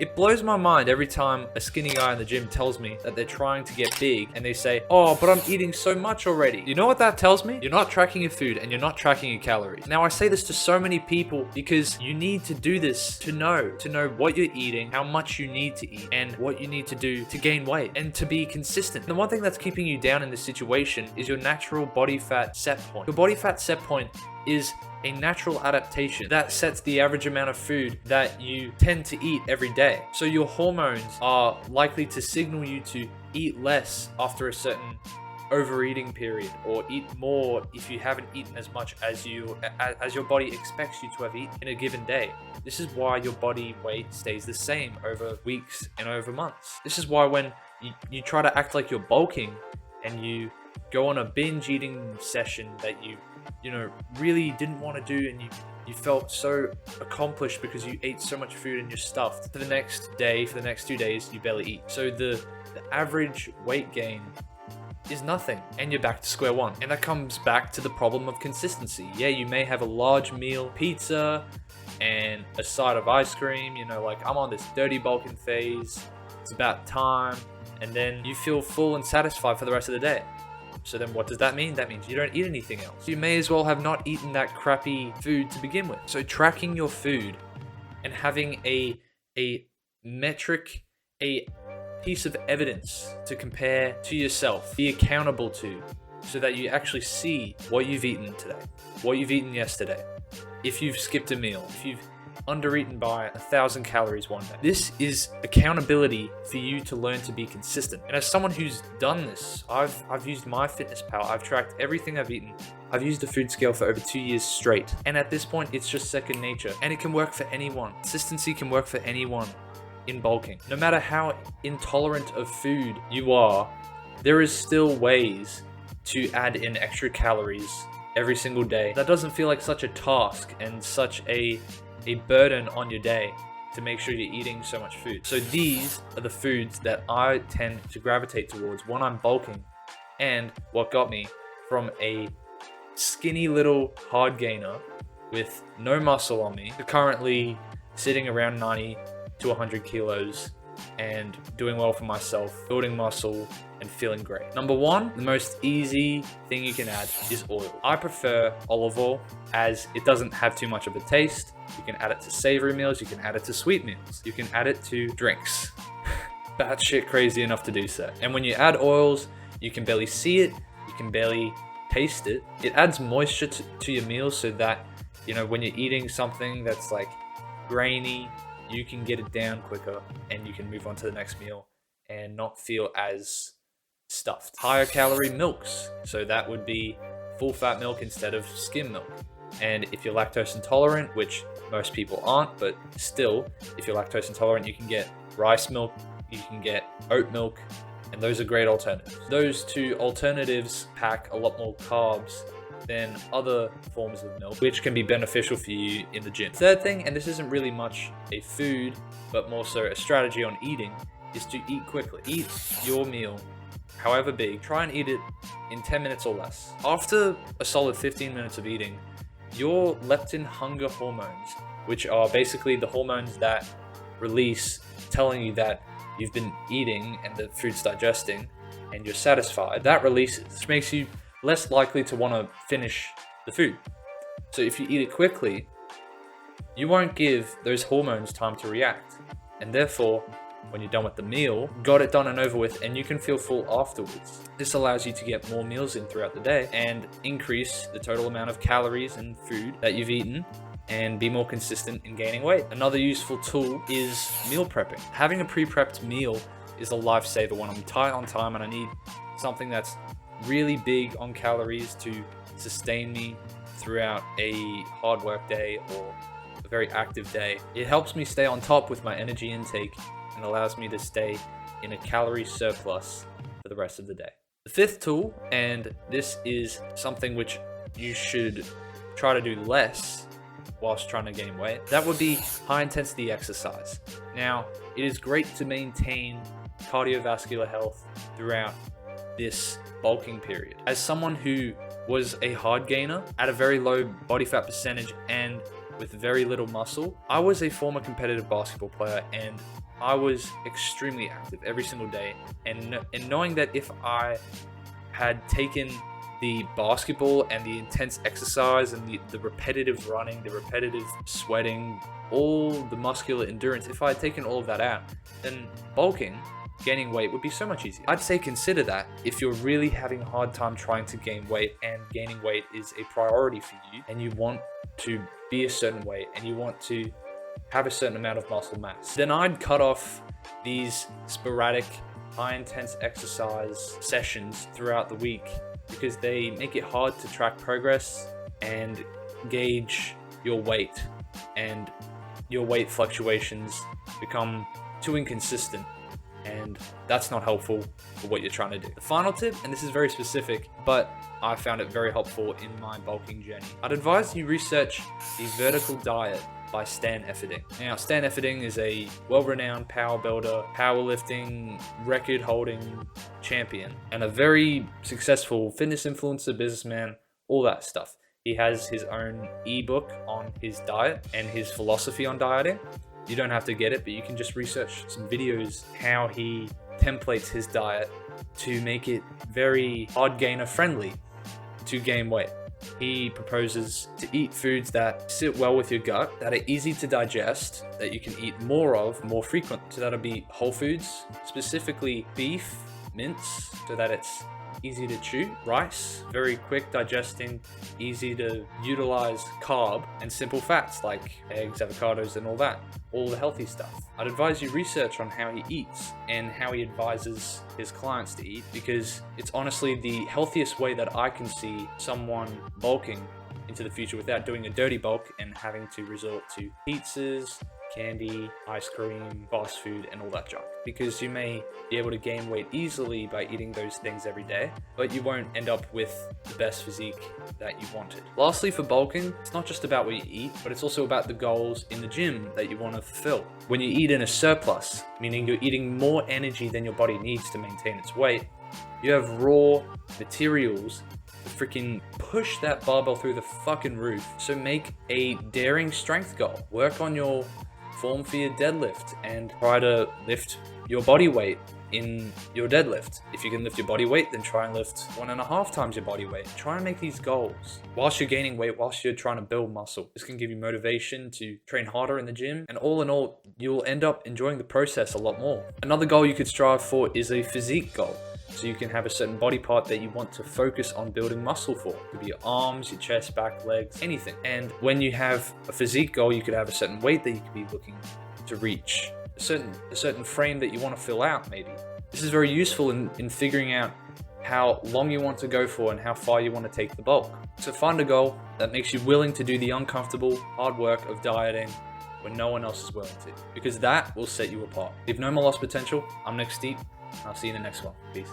It blows my mind every time a skinny guy in the gym tells me that they're trying to get big and they say, oh, but I'm eating so much already. You know what that tells me? You're not tracking your food and you're not tracking your calories. Now, I say this to so many people because you need to do this to know what you're eating, how much you need to eat, and what you need to do to gain weight and to be consistent. The one thing that's keeping you down in this situation is your natural body fat set point. Your body fat set point is a natural adaptation that sets the average amount of food that you tend to eat every day. So your hormones are likely to signal you to eat less after a certain overeating period, or eat more if you haven't eaten as much as your body expects you to have eaten in a given day. This is why your body weight stays the same over weeks and over months. This is why when you try to act like you're bulking and you go on a binge eating session that you really didn't want to do, and you felt so accomplished because you ate so much food and you're stuffed, for the next 2 days you barely eat. So the average weight gain is nothing, and you're back to square one. And that comes back to the problem of consistency. Yeah, you may have a large meal, pizza and a side of ice cream, like I'm on this dirty bulking phase, it's about time, and then you feel full and satisfied for the rest of the day. So then what does that mean? That means you don't eat anything else. You may as well have not eaten that crappy food to begin with. So tracking your food and having a metric, a piece of evidence to compare to yourself, be accountable to, so that you actually see what you've eaten today, what you've eaten yesterday, if you've skipped a meal, if you've undereaten by 1,000 calories one day. This is accountability for you to learn to be consistent. And as someone who's done this, I've used MyFitnessPal, I've tracked everything I've eaten. I've used a food scale for over 2 years straight. And at this point, it's just second nature. And it can work for anyone. Consistency can work for anyone in bulking. No matter how intolerant of food you are, there is still ways to add in extra calories every single day. That doesn't feel like such a task and such a burden on your day to make sure you're eating so much food. So these are the foods that I tend to gravitate towards when I'm bulking, and what got me from a skinny little hard gainer with no muscle on me to currently sitting around 90 to 100 kilos and doing well for myself, building muscle and feeling great. Number one, the most easy thing you can add is oil. I prefer olive oil as it doesn't have too much of a taste. You can add it to savory meals, you can add it to sweet meals, you can add it to drinks. Batshit crazy enough to do so. And when you add oils, you can barely see it, you can barely taste it. It adds moisture to your meals so that, when you're eating something that's like grainy, you can get it down quicker and you can move on to the next meal and not feel as stuffed. Higher calorie milks, so that would be full fat milk instead of skim milk. And if you're lactose intolerant, which most people aren't, but still, if you're lactose intolerant, you can get rice milk, you can get oat milk, and those are great alternatives. Those two alternatives pack a lot more carbs than other forms of milk, which can be beneficial for you in the gym. Third thing, and this isn't really much a food, but more so a strategy on eating, is to eat quickly. Eat your meal, however big, try and eat it in 10 minutes or less. After a solid 15 minutes of eating, your leptin hunger hormones, which are basically the hormones that release telling you that you've been eating and the food's digesting and you're satisfied, that releases, which makes you less likely to want to finish the food. So if you eat it quickly, you won't give those hormones time to react. And therefore, when you're done with the meal, got it done and over with, and you can feel full afterwards. This allows you to get more meals in throughout the day and increase the total amount of calories and food that you've eaten and be more consistent in gaining weight. Another useful tool is meal prepping. Having a pre-prepped meal is a lifesaver when I'm tight on time and I need something that's really big on calories to sustain me throughout a hard work day or a very active day. It helps me stay on top with my energy intake and allows me to stay in a calorie surplus for the rest of the day. The fifth tool, and this is something which you should try to do less whilst trying to gain weight, that would be high intensity exercise. Now, it is great to maintain cardiovascular health throughout this bulking period. As someone who was a hard gainer at a very low body fat percentage and with very little muscle, I was a former competitive basketball player, and I was extremely active every single day, and knowing that if I had taken the basketball and the intense exercise and the repetitive running, the repetitive sweating, all the muscular endurance, if I had taken all of that out, then bulking, gaining weight would be so much easier. I'd say consider that if you're really having a hard time trying to gain weight and gaining weight is a priority for you and you want to be a certain weight and you want to have a certain amount of muscle mass, then I'd cut off these sporadic, high intense exercise sessions throughout the week, because they make it hard to track progress and gauge your weight, and your weight fluctuations become too inconsistent, and that's not helpful for what you're trying to do. The final tip, and this is very specific, but I found it very helpful in my bulking journey. I'd advise you research the Vertical Diet by Stan Efferding. Now, Stan Efferding is a well-renowned power builder, powerlifting, record-holding champion, and a very successful fitness influencer, businessman, all that stuff. He has his own ebook on his diet and his philosophy on dieting. You don't have to get it, but you can just research some videos how he templates his diet to make it very hard gainer friendly to gain weight. He proposes to eat foods that sit well with your gut, that are easy to digest, that you can eat more of more frequently. So that'll be whole foods, specifically beef, mince, so that it's easy to chew, rice, very quick digesting, easy to utilize carb, and simple fats like eggs, avocados, and all that, all the healthy stuff. I'd advise you research on how he eats and how he advises his clients to eat, because it's honestly the healthiest way that I can see someone bulking into the future without doing a dirty bulk and having to resort to pizzas, candy, ice cream, fast food, and all that junk. Because you may be able to gain weight easily by eating those things every day, but you won't end up with the best physique that you wanted. Lastly, for bulking, it's not just about what you eat, but it's also about the goals in the gym that you want to fulfill. When you eat in a surplus, meaning you're eating more energy than your body needs to maintain its weight, you have raw materials to freaking push that barbell through the fucking roof. So make a daring strength goal. Work on your form for your deadlift and try to lift your body weight in your deadlift. If you can lift your body weight, then try and lift 1.5 times your body weight. Try and make these goals whilst you're gaining weight, whilst you're trying to build muscle. This can give you motivation to train harder in the gym, and all in all, you'll end up enjoying the process a lot more. Another goal you could strive for is a physique goal. So you can have a certain body part that you want to focus on building muscle for. It could be your arms, your chest, back, legs, anything. And when you have a physique goal, you could have a certain weight that you could be looking to reach, a certain frame that you want to fill out maybe. This is very useful in figuring out how long you want to go for and how far you want to take the bulk. So find a goal that makes you willing to do the uncomfortable, hard work of dieting when no one else is willing to, because that will set you apart. If no more lost potential, I'm Nick Steep. I'll see you in the next one. Peace.